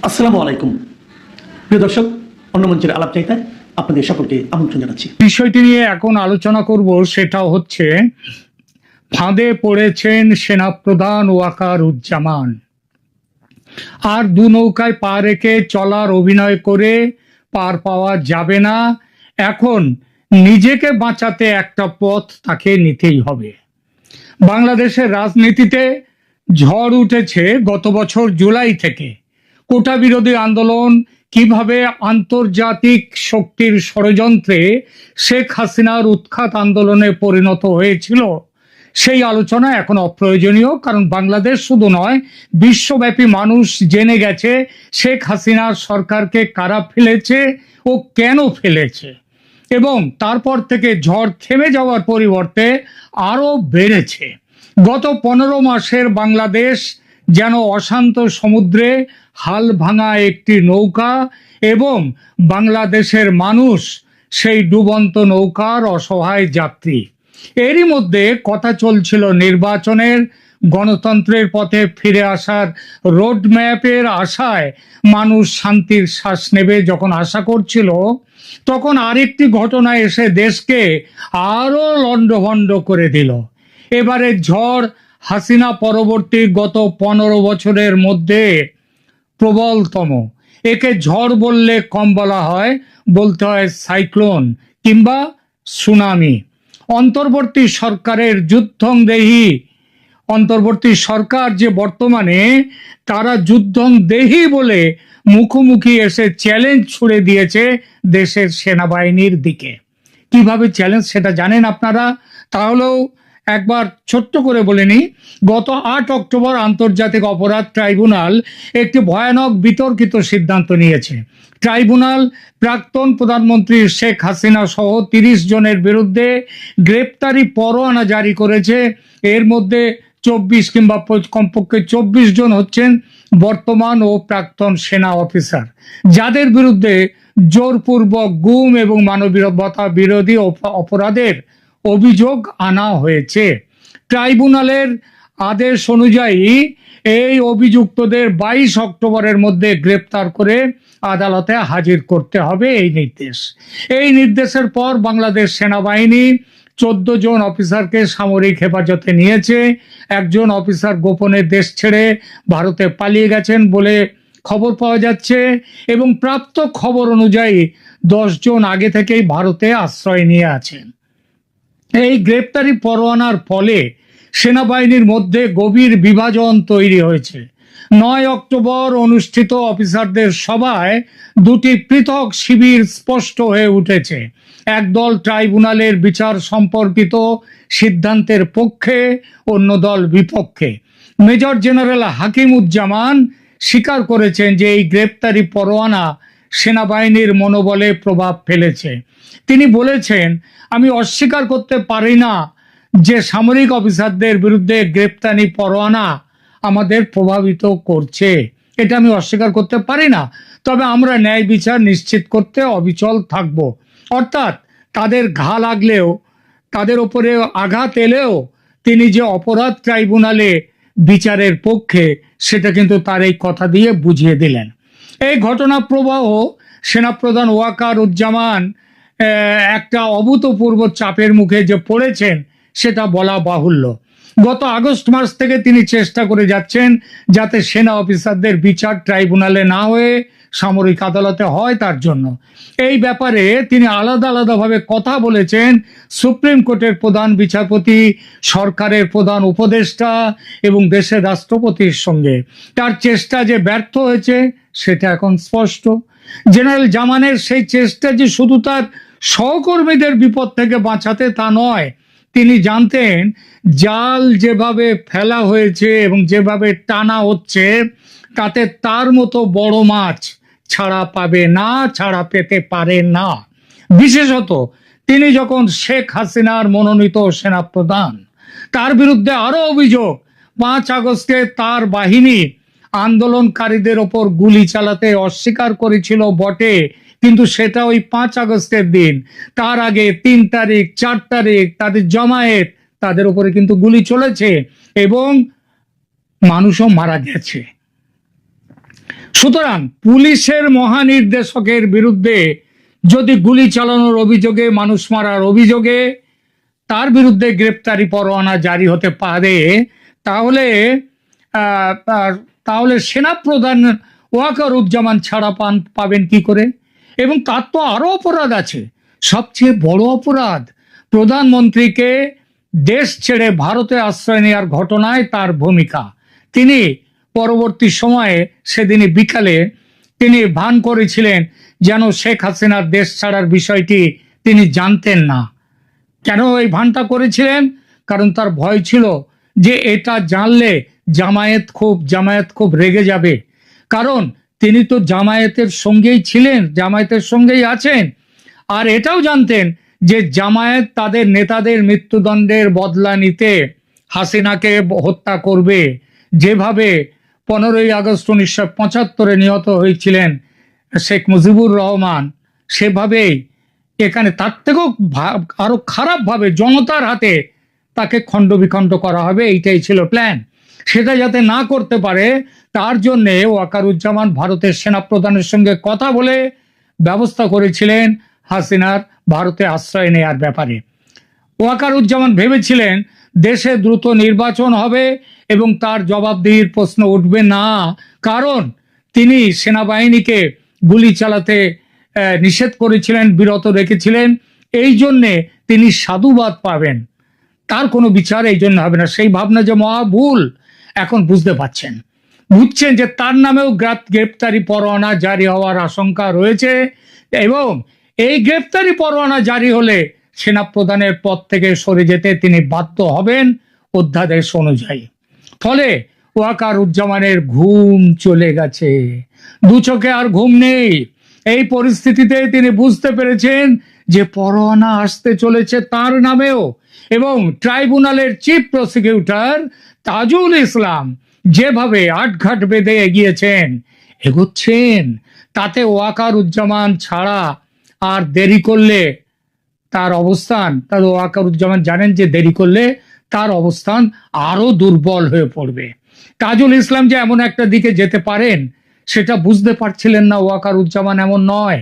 আসসালামু আলাইকুম প্রিয় দর্শক, অন্য মঞ্চের আলাপ চাইতায় আপনাদের সকলকে আমন্ত্রণ জানাচ্ছি। বিষয়টি নিয়ে এখন আলোচনা করব, সেটা হচ্ছে ফাঁদে পড়েছেন সেনাপ্রধান ওয়াকারুজ্জামান। আর দু নৌকায় পা রেখে চলার অভিনয় করে পার পাওয়া যাবে না। এখন নিজেকে বাঁচাতে একটা পথ তাকে নিতেই হবে। বাংলাদেশের রাজনীতিতে ঝড় উঠেছে গত বছর জুলাই থেকে। কোটা বিরোধী আন্দোলন কিভাবে আন্তর্জাতিক শক্তির ষড়যন্ত্রে শেখ হাসিনার উৎখাত আন্দোলনে পরিণত হয়েছিল, সেই আলোচনা এখন অপ্রয়োজনীয়। কারণ বাংলাদেশ শুধু নয়, বিশ্বব্যাপী মানুষ জেনে গেছে শেখ হাসিনার সরকারকে কারা ফেলেছে ও কেন ফেলেছে, এবং তারপর থেকে ঝড় থেমে যাওয়ার পরিবর্তে আরো বেড়েছে। গত 15 মাসের বাংলাদেশ যেন অশান্ত সমুদ্রে হাল ভাঙা একটি নৌকা, এবং বাংলাদেশের মানুষ সেই ডুবন্ত নৌকার অসহায় যাত্রী। এরই মধ্যে কথা চলছিল নির্বাচনের, গণতন্ত্রের পথে ফিরে আসার রোড ম্যাপের আশায় মানুষ শান্তির শ্বাস নেবে যখন আশা করছিল, তখন আরেকটি ঘটনা এসে দেশকে আরো লণ্ডভণ্ড করে দিল। এবারে ঝড় হাসিনা পরবর্তী গত 15 বছরের মধ্যে প্রবলতম। একে ঝড় বললে কম বলা হয়, বলতে হয় সাইক্লোন কিংবা সুনামি। অন্তর্বর্তী সরকারের যুদ্ধংদেহী অন্তর্বর্তী সরকার যে বর্তমানে, তারা যুদ্ধংদেহী বলে মুখোমুখি এসে চ্যালেঞ্জ ছুড়ে দিয়েছে দেশের সেনাবাহিনীর দিকে। কিভাবে চ্যালেঞ্জ সেটা জানেন আপনারা? তাহলেও একবার ছোট্ট করে বলে নিই। গত 8 অক্টোবর আন্তর্জাতিক অপরাধ ট্রাইব্যুনাল একটি ভয়ানক বিতর্কিত সিদ্ধান্ত নিয়েছে। ট্রাইব্যুনাল প্রাক্তন প্রধানমন্ত্রী শেখ হাসিনা সহ 30 জনের বিরুদ্ধে গ্রেপ্তারি পরোয়ানা জারি করেছে। এর মধ্যে 24 কিংবা কমপক্ষে 24 জন হচ্ছেন বর্তমান ও প্রাক্তন সেনা অফিসার, যাদের বিরুদ্ধে জোরপূর্বক গুম এবং মানবতা বিরোধী অপরাধের অভিযোগ আনা হয়েছে। ট্রাইব্যুনালের আদেশ অনুযায়ী এই অভিযুক্তদের 22 অক্টোবরের মধ্যে গ্রেপ্তার করে আদালতে হাজির করতে হবে এই নির্দেশের পর বাংলাদেশ সেনাবাহিনী 14 জন অফিসারকে সামরিক হেফাজতে নিয়েছে। একজন অফিসার গোপনে দেশ ছেড়ে ভারতে পালিয়ে গেছেন বলে খবর পাওয়া যাচ্ছে, এবং প্রাপ্ত খবর অনুযায়ী 10 জন আগে থেকেই ভারতে আশ্রয় নিয়ে আছেন। এই গ্রেপ্তারি পরোয়ানার ফলে সেনাবাহিনীর মধ্যে গভীর বিভাজন তৈরি হয়েছে। 9 অক্টোবর অনুষ্ঠিত অফিসারদের সভায় দুটি পৃথক শিবির স্পষ্ট হয়ে উঠেছে। একদল ট্রাইব্যুনালের বিচার সম্পর্কিত সিদ্ধান্তের পক্ষে, অন্য দল বিপক্ষে। মেজর জেনারেল হাকিমুজ্জামান স্বীকার করেছেন যে এই গ্রেপ্তারি পরোয়ানা সেনাবাহিনীর মনোবলে প্রভাব ফেলেছে। তিনি বলেছেন, আমি অস্বীকার করতে পারি না যে সামরিক অফিসারদের বিরুদ্ধে গ্রেপ্তারি পরোয়ানা আমাদের প্রভাবিত করছে। এটা আমি অস্বীকার করতে পারি না, তবে আমরা ন্যায় বিচার নিশ্চিত করতে অবিচল থাকব। অর্থাৎ তাদের ঘা লাগলেও, তাদের উপরে আঘাত এলেও তিনি যে অপরাধ ট্রাইব্যুনালে বিচারের পক্ষে, সেটা কিন্তু তার এই কথা দিয়ে বুঝিয়ে দিলেন। এই ঘটনা প্রবাহ সেনাপ্রধান ওয়াকারুজ্জামান একটা অভূতপূর্ব চাপের মুখে যে পড়েছেন, সেটা বলা বাহুল্য। গত আগস্ট মাস থেকে তিনি চেষ্টা করে যাচ্ছেন যাতে সেনা অফিসারদের বিচার ট্রাইব্যুনালে না হয়ে সামরিক আদালতে হয়। তার জন্য এই ব্যাপারে তিনি আলাদা আলাদাভাবে কথা বলেছেন সুপ্রিম কোর্টের প্রধান বিচারপতি, সরকারের প্রধান উপদেষ্টা এবং দেশের রাষ্ট্রপতির সঙ্গে। তার চেষ্টা যে ব্যর্থ হয়েছে সেটা এখন স্পষ্ট। জেনারেল জামানের সেই চেষ্টা যে শুধু তার সহকর্মীদের বিপদ থেকে বাঁচাতে তা নয়, তিনি জানতেন জাল যেভাবে ফেলা হয়েছে এবং যেভাবে টানা হচ্ছে, তাতে তার মতো বড় মাছ ছাড়া পাবে না, ছাড়া পেতে পারে না। বিশেষত তিনি যখন শেখ হাসিনার মনোনীত সেনাপ্রধান, তার বিরুদ্ধে আরো অভিযোগ 5 আগস্টে তার বাহিনী আন্দোলনকারীদের ওপর গুলি চালাতে অস্বীকার করেছিল বটে, কিন্তু সেটা ওই 5 আগস্টের দিন। তার আগে 3 তারিখ 4 তারিখ তাদের জমায়েত, তাদের উপরে কিন্তু গুলি চলেছে এবং মানুষও মারা গেছে। সুতরাং পুলিশের মহানির্দেশকের বিরুদ্ধে যদি গুলি চালানোর অভিযোগে, মানুষ মারার অভিযোগে তার বিরুদ্ধে গ্রেপ্তারি পরোয়ানা জারি হতে পারে, তাহলে আহ, আহ, তাহলে সেনাপ্রধান ওয়াকারুজ্জামান ছাড়া পাবেন কি করে? এবং তার তো আরো অপরাধ আছে। সবচেয়ে বড় অপরাধ, প্রধানমন্ত্রীকে দেশ ছেড়ে ভারতে আশ্রয় নেওয়ার ঘটনায় তার ভূমিকা। তিনি পরবর্তী সময়ে, সেদিনই বিকালে তিনি ভান করেছিলেন যেন শেখ হাসিনার দেশ ছাড়ার বিষয়টি তিনি জানতেন না। কেন এই ভানটা করেছিলেন? কারণ তার ভয় ছিল যে এটা জানলে জামায়াত খুব রেগে যাবে। কারণ তিনি তো জামায়াতের সঙ্গেই ছিলেন, জামায়াতের সঙ্গেই আছেন। আর এটাও জানতেন যে জামায়াত তাদের নেতাদের মৃত্যুদণ্ডের বদলা নিতে হাসিনাকে হত্যা করবে। যেভাবে 15ই আগস্ট 1975 নিহত হয়েছিলেন শেখ মুজিবুর রহমান, সেভাবেই এখানে তার থেকেও আরো খারাপ ভাবে জনতার হাতে তাকে খণ্ড বিখণ্ড করা হবে, এইটাই ছিল প্ল্যান। সেটা যাতে না করতে পারে তার জন্য ওয়াকারুজ্জামান ভারতের সেনাপ্রধানের সঙ্গে কথা বলে ব্যবস্থা করেছিলেন হাসিনার ভারতে আশ্রয় নেয়ার ব্যাপারে। ওয়াকারুজ্জামান ভেবেছিলেন দেশে দ্রুত নির্বাচন হবে এবং তার জবাবদিহির প্রশ্ন উঠবে না, কারণ তিনি সেনাবাহিনীকে গুলি চালাতে নিষেধ করেছিলেন, বিরত রেখেছিলেন। এই জন্যে তিনি সাধুবাদ পাবেন, তার কোনো বিচার এই জন্য হবে না। সেই ভাবনা যে মহা ভুল, এখন বুঝছেন যে তার নামেও গ্রেপ্তারি পরোয়ানা জারি হওয়ার আশঙ্কা রয়েছে। এবং এই গ্রেপ্তারি পরোয়ানা জারি হলে সেনাপ্রধানের পদ থেকে সরে যেতে তিনি বাধ্য হবেন অধ্যাদেশ অনুযায়ী। ফলে ওয়াকারুজ্জামানের ঘুম চলে গেছে, দু চোখে আর ঘুম নেই। এই পরিস্থিতিতে তিনি বুঝতে পেরেছেন যে পরোয়ানা আসতে চলেছে তার নামেও। এবং ট্রাইব্যুনালের চিফ প্রসিকিউটর তাজুল ইসলাম যেভাবে আটঘাট বেঁধে এগোচ্ছেন, তাতে ওয়াকারুজ্জামান ছাড়া আর দেরি করলে তার অবস্থান, ওয়াকারুজ্জামান জানেন যে দেরি করলে তার অবস্থান আরো দুর্বল হয়ে পড়বে। তাজুল ইসলাম যে এমন একটা দিকে যেতে পারেন সেটা বুঝতে পারছিলেন না ওয়াকারুজ্জামান, এমন নয়।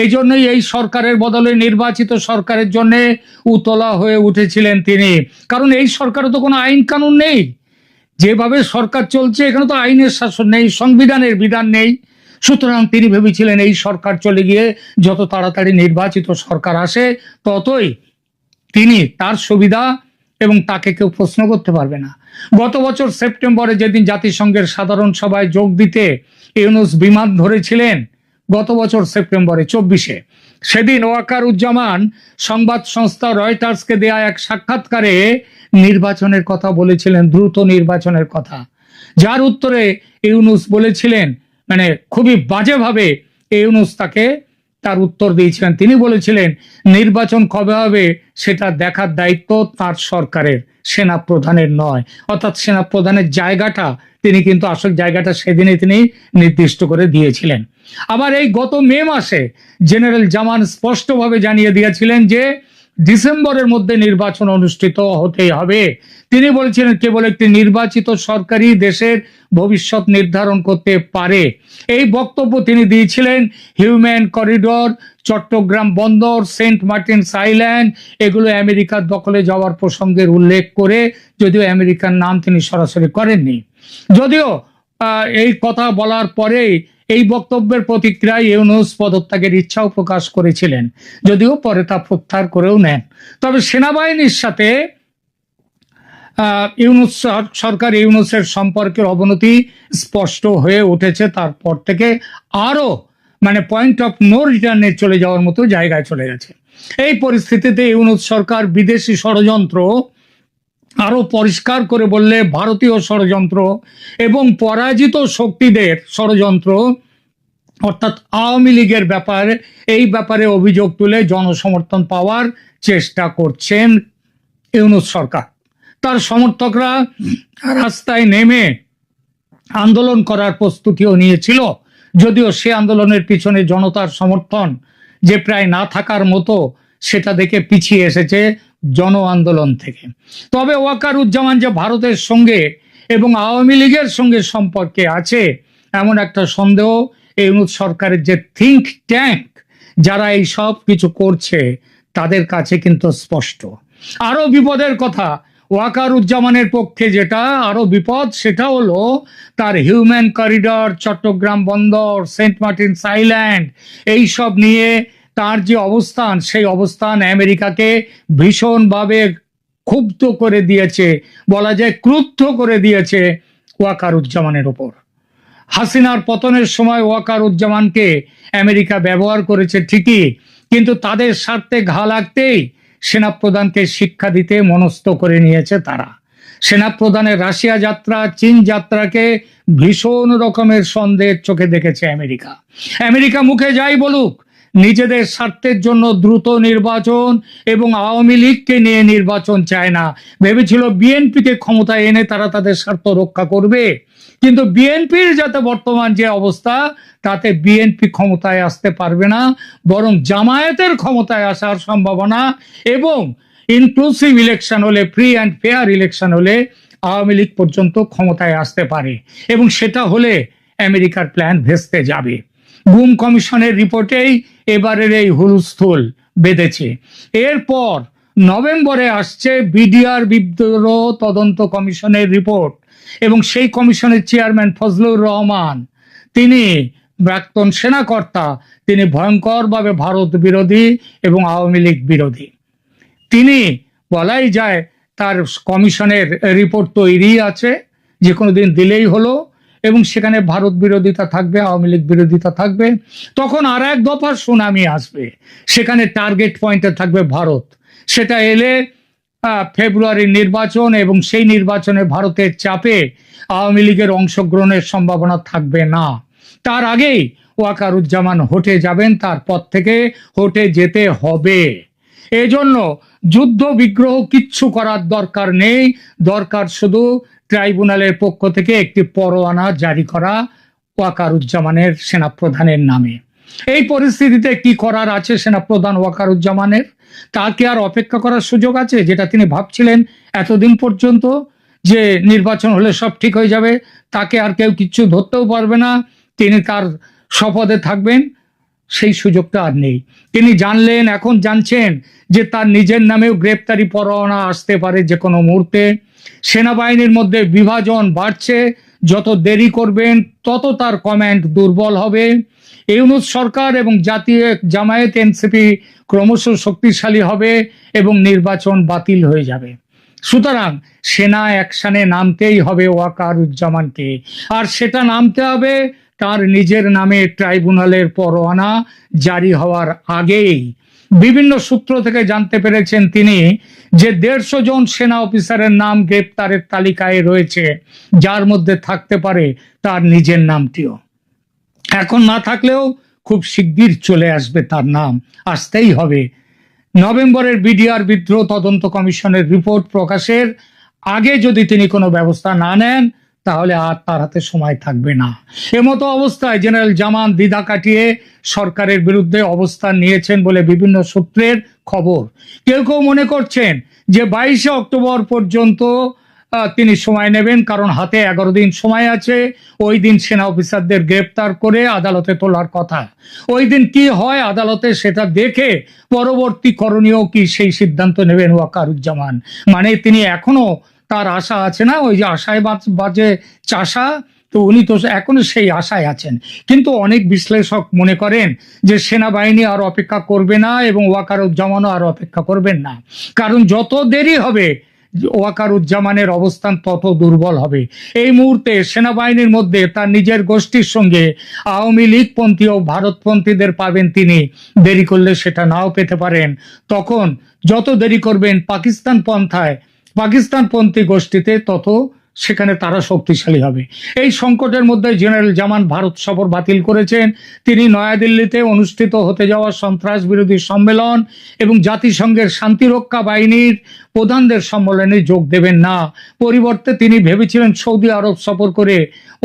এই জন্যই এই সরকারের বদলে নির্বাচিত সরকারের জন্য উতলা হয়ে উঠেছিলেন তিনি। কারণ এই সরকারে তো কোনো আইন কানুন নেই, যেভাবে সরকার চলছে এখানে তো আইনের শাসন নেই, সংবিধানের বিধান নেই। সুতরাং তিনি ভেবেছিলেন এই সরকার চলে গিয়ে যত তাড়াতাড়ি নির্বাচিত সরকার আসে ততই তিনি তার সুবিধা, এবং তাকে কেউ প্রশ্ন করতে পারবে না। গত বছর সেপ্টেম্বরে যেদিন জাতিসংঘের সাধারণ সভায় যোগ দিতে ইউনূস বিমান ধরেছিলেন, গত বছর সেপ্টেম্বরে 24-এ, সেদিন ওয়াকারুজ্জামান সংবাদ সংস্থা রয়টার্সকে দেয়া এক সাক্ষাৎকারে নির্বাচনের কথা বলেছিলেন, দ্রুত নির্বাচনের কথা। যার উত্তরে ইউনূস বলেছিলেন, মানে খুবই বাজেভাবে ইউনূস তার উত্তর দিয়েছিলেন। তিনি বলেছিলেন নির্বাচন কবে হবে সেটা দেখার দায়িত্ব তার সরকারের, সেনাপ্রধানের নয়। অর্থাৎ সেনাপ্রধানের জায়গাটা তিনি কিন্তু আসল জায়গাটা সেদিনই তিনি নির্দিষ্ট করে দিয়েছিলেন। আবার এই গত মে মাসে জেনারেল জামান স্পষ্টভাবে জানিয়ে দিয়েছিলেন যে ডিসেম্বরের মধ্যে নির্বাচন অনুষ্ঠিত হতেই হবে। তিনি বলেছিলেন কেবল একটি নির্বাচিত সরকারই দেশের ভবিষ্যৎ নির্ধারণ করতে পারে। এই বক্তব্য তিনি দিয়েছিলেন হিউম্যান করিডোর, চট্টগ্রাম বন্দর, সেন্ট মার্টিনস আইল্যান্ড এগুলো আমেরিকার দখলে যাওয়ার প্রসঙ্গের উল্লেখ করে, যদিও আমেরিকার নাম তিনি সরাসরি করেননি। যদিও এই কথা বলার পরেই এই বক্তব্যের প্রতিক্রিয়ায় ইউনূস পদত্যাগের ইচ্ছাও প্রকাশ করেছিলেন, যদিও পরে তা প্রত্যাহার করেও নেন। তবে সেনাবাহিনীর সাথে ইউনূসের সম্পর্কের অবনতি স্পষ্ট হয়ে উঠেছে। তারপর থেকে আরো পয়েন্ট অফ নো রিটার্নে চলে যাওয়ার মতো জায়গায় চলে গেছে। এই পরিস্থিতিতে ইউনূস সরকার বিদেশি ষড়যন্ত্র, আরো পরিষ্কার করে বললে ভারতীয় ষড়যন্ত্র এবং পরাজিত শক্তিদের ষড়যন্ত্র, অর্থাৎ আওয়ামী লীগের ব্যাপারে অভিযোগ তুলে জনসমর্থন পাওয়ার চেষ্টা করছেন ইউনূস সরকার। তার সমর্থকরা রাস্তায় নেমে আন্দোলন করার প্রস্তুতিও নিয়েছিল, যদিও সে আন্দোলনের পিছনে জনতার সমর্থন যে প্রায় না থাকার মতো, সেটা দেখে পিছিয়ে এসেছে জন আন্দোলন থেকে। তবে ওয়াকারুজ্জামান যে ভারতের সঙ্গে এবং আওয়ামী লীগের সঙ্গে সম্পর্কে আছে এমন একটা সন্দেহ ইউনূস সরকারের যে থিঙ্ক ট্যাঙ্ক যারা এই সব কিছু করছে তাদের কাছে কিন্তু স্পষ্ট। আরো বিপদের কথা, ওয়াকারুজ্জামানের পক্ষে যেটা আরো বিপদ সেটা হলো তার হিউম্যান করিডর, চট্টগ্রাম বন্দর, সেন্ট মার্টিনস আইল্যান্ড, এই সব নিয়ে তার যে অবস্থান, সেই অবস্থান আমেরিকাকে ভীষণভাবে ক্ষুব্ধ করে দিয়েছে, বলা যায় ক্রুদ্ধ করে দিয়েছে ওয়াকারুজ্জামানের ওপর। হাসিনার পতনের সময় ওয়াকারুজ্জামানকে আমেরিকা ব্যবহার করেছে ঠিকই, কিন্তু তাদের স্বার্থে ঘা লাগতেই সেনাপ্রধানকে শিক্ষা দিতে মনস্থ করে নিয়েছে তারা। সেনাপ্রধানের রাশিয়া যাত্রা, চীন যাত্রাকে ভীষণ রকমের সন্দেহের চোখে দেখেছে আমেরিকা। আমেরিকা মুখে যাই বলুক, নিজেদের স্বার্থের জন্য দ্রুত নির্বাচন এবং আওয়ামী লীগকে নিয়ে নির্বাচন চায় না। ভেবেছিল বিএনপিকে ক্ষমতায় এনে তারা তাদের স্বার্থ রক্ষা করবে, কিন্তু বিএনপির যাতে বর্তমান যে অবস্থা তাতে বিএনপি ক্ষমতায় আসতে পারবে না, বরং জামায়াতের ক্ষমতায় আসার সম্ভাবনা এবং ইনক্লুসিভ ইলেকশন হলে, ফ্রি অ্যান্ড ফেয়ার ইলেকশন হলে আওয়ামী লীগ পর্যন্ত ক্ষমতায় আসতে পারে, এবং সেটা হলে আমেরিকার প্ল্যান ভেস্তে যাবে। গুম কমিশনের রিপোর্টেই এবারের এই হুলস্থুল বেঁধেছে। এরপর নভেম্বরে আসছে বিডিআর বিদ্রোহ তদন্ত কমিশনের রিপোর্ট, এবং সেই কমিশনের চেয়ারম্যান ফজলুর রহমান, তিনি প্রাক্তন সেনাকর্তা, তিনি ভয়ঙ্করভাবে ভারত বিরোধী এবং আওয়ামী লীগ বিরোধী। তিনি বলাই যায় তার কমিশনের রিপোর্ট তৈরি আছে, যে কোনো দিন দিলেই হলো, এবং সেখানে ভারত বিরোধিতা থাকবে, আওয়ামী লীগ বিরোধিতা থাকবে। তখন আর এক দফার সুনামি আসবে, সেখানে টার্গেট পয়েন্টে থাকবে ভারত। সেটা এলে ফেব্রুয়ারির নির্বাচন, এবং সেই নির্বাচনে ভারতের চাপে আওয়ামী লীগের অংশগ্রহণের সম্ভাবনা থাকবে না। তার আগেই ওয়াকারুজ্জামান হটে যাবেন, তার পদ থেকে হটে যেতে হবে। এজন্য যুদ্ধ বিগ্রহ কিচ্ছু করার দরকার নেই, দরকার শুধু ট্রাইব্যুনালের পক্ষ থেকে একটি পরোয়ানা জারি করা ওয়াকারুজ্জামানের, সেনাপ্রধানের নামে। এই পরিস্থিতিতে কি করার আছে সেনাপ্রধান ওয়াকারুজ্জামানের? তাকে আর অপেক্ষা করার সুযোগ আছে, যেটা তিনি ভাবছিলেন এতদিন পর্যন্ত যে নির্বাচন হলে সব ঠিক হয়ে যাবে, তাকে আর কেউ কিচ্ছু ধরতেও পারবে না, তিনি তার শপথে থাকবেন? সেই সুযোগটা আর নেই। তিনি জানলেন, এখন জানছেন যে তার নিজের নামেও গ্রেপ্তারি পরোয়ানা আসতে পারে যে কোনো মুহূর্তে। সেনাবাহিনীর মধ্যে বিভাজন বাড়ছে, যত দেরি করবেন তত তার কমান্ড দুর্বল হবে। ইউনূস সরকার এবং জাতীয় জামায়াত এনসিপি ক্রমশ শক্তিশালী হবে এবং নির্বাচন বাতিল হয়ে যাবে। সুতরাং সেনা অ্যাকশনে নামতেই হবে ওয়াকারুজ্জামানকে, আর সেটা নামতে হবে তার নিজের নামে ট্রাইব্যুনালের পরোয়ানা জারি হওয়ার আগেই। বিভিন্ন সূত্র থেকে জানতে পেরেছেন তিনি যে 150 জন সেনা অফিসারের নাম গ্রেপ্তারের তালিকায় রয়েছে, যার মধ্যে থাকতে পারে তার নিজের নামটিও। এখন না থাকলেও খুব শিগগির চলে আসবে, তার নাম আসতেই হবে। নভেম্বরের বিডিআর বিদ্রোহ তদন্ত কমিশনের রিপোর্ট প্রকাশের আগে যদি তিনি কোনো ব্যবস্থা না নেন, তাহলে আর তার হাতে সময় থাকবে না। এমতো অবস্থায় জেনারেল জামান দ্বিধা কাটিয়ে সরকারের বিরুদ্ধে অবস্থান নিয়েছেন বলে বিভিন্ন সূত্রের খবর। কেউ কেউ মনে করছেন যে 22শে অক্টোবর পর্যন্ত তিনি সময় নেবেন, কারণ হাতে 11 দিন সময় আছে। ওই দিন সেনা অফিসারদের গ্রেপ্তার করে আদালতে তোলার কথা। ওই দিন কি হয় আদালতে সেটা দেখে পরবর্তী করণীয় কি সেই সিদ্ধান্ত নেবেন ওয়াকারুজ্জামান। মানে তিনি এখনো তার আশা আছে না, ওই যে আশায় বাজে চাষা, তো উনি তো এখনো সেই আশায় আছেন। কিন্তু অনেক বিশ্লেষক মনে করেন যে সেনাবাহিনী আর অপেক্ষা করবে না এবং ওয়াকারুজ্জামানও আর অপেক্ষা করবেন না, কারণ যত দেরি হবে ওয়াকারুজ্জামানের অবস্থান তত দুর্বল হবে। এই মুহূর্তে সেনাবাহিনীর মধ্যে তার নিজের গোষ্ঠীর সঙ্গে আওয়ামী লীগপন্থী ও ভারতপন্থীদের পাবেন তিনি, দেরি করলে সেটা নাও পেতে পারেন। তখন যত দেরি করবেন পাকিস্তানপন্থী গোষ্ঠীতে, তত সেখানে তারা শক্তিশালী হবে। এই সংকটের মধ্যে জেনারেল জামান ভারত সফর বাতিল করেছেন। তিনি নয়াদিল্লিতে অনুষ্ঠিত হতে যাওয়া সন্ত্রাস বিরোধী সম্মেলন এবং জাতিসংঘের শান্তিরক্ষা বাহিনীর প্রধানদের সম্মেলনে যোগ দেবেন না। পরিবর্তে তিনি ভেবেছিলেন সৌদি আরব সফর করে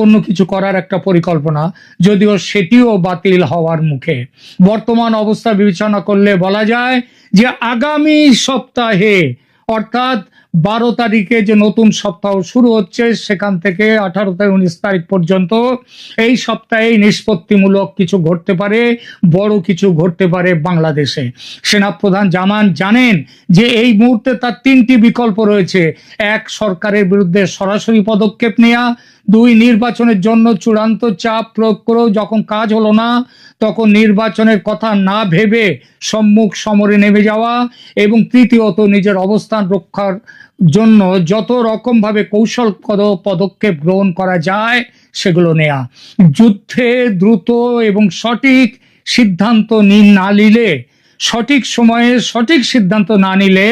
অন্য কিছু করার একটা পরিকল্পনা, যদিও সেটিও বাতিল হওয়ার মুখে। বর্তমান অবস্থা বিবেচনা করলে বলা যায় যে আগামী সপ্তাহে, অর্থাৎ 12 তারিখে যে নতুন সপ্তাহ শুরু হচ্ছে সেখান থেকে 18 থেকে 19 তারিখ পর্যন্ত এই সপ্তাহে নিষ্পত্তিমূলক কিছু ঘটতে পারে, বড় কিছু ঘটতে পারে বাংলাদেশে। সেনাপ্রধান জামান জানেন যে এই মুহূর্তে তার 3টি বিকল্প রয়েছে: 1, সরকারের বিরুদ্ধে সরাসরি পদক্ষেপ নেওয়া; 2, নির্বাচনের জন্য চূড়ান্ত চাপ প্রয়োগ করেও যখন কাজ হলো না তখন নির্বাচনের কথা না ভেবে সম্মুখ সমরে নেমে যাওয়া; এবং তৃতীয়ত, নিজের অবস্থান রক্ষার জন্য যত রকম ভাবে কৌশলগত পদক্ষেপ গ্রহণ করা যায় সেগুলো নেয়া। যুদ্ধে দ্রুত এবং সঠিক সিদ্ধান্ত না নিলে, সঠিক সময়ে সঠিক সিদ্ধান্ত না নিলে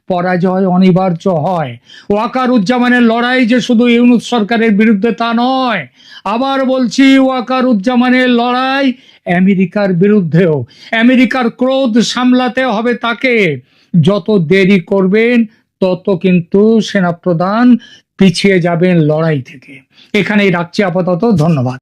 পরাজয় অনিবার্য হয়। ওয়াকারুজ্জামানের লড়াই যে শুধু ইউনূস সরকারের বিরুদ্ধে তা নয়, আবার বলছি, ওয়াকারুজ্জামানের লড়াই আমেরিকার বিরুদ্ধেও। আমেরিকার ক্রোধ সামলাতে হবে তাকে। যত দেরি করবেন তত কিন্তু সেনাপ্রধান পিছিয়ে যাবেন লড়াই থেকে। এখানেই রাখছি আপাতত। ধন্যবাদ।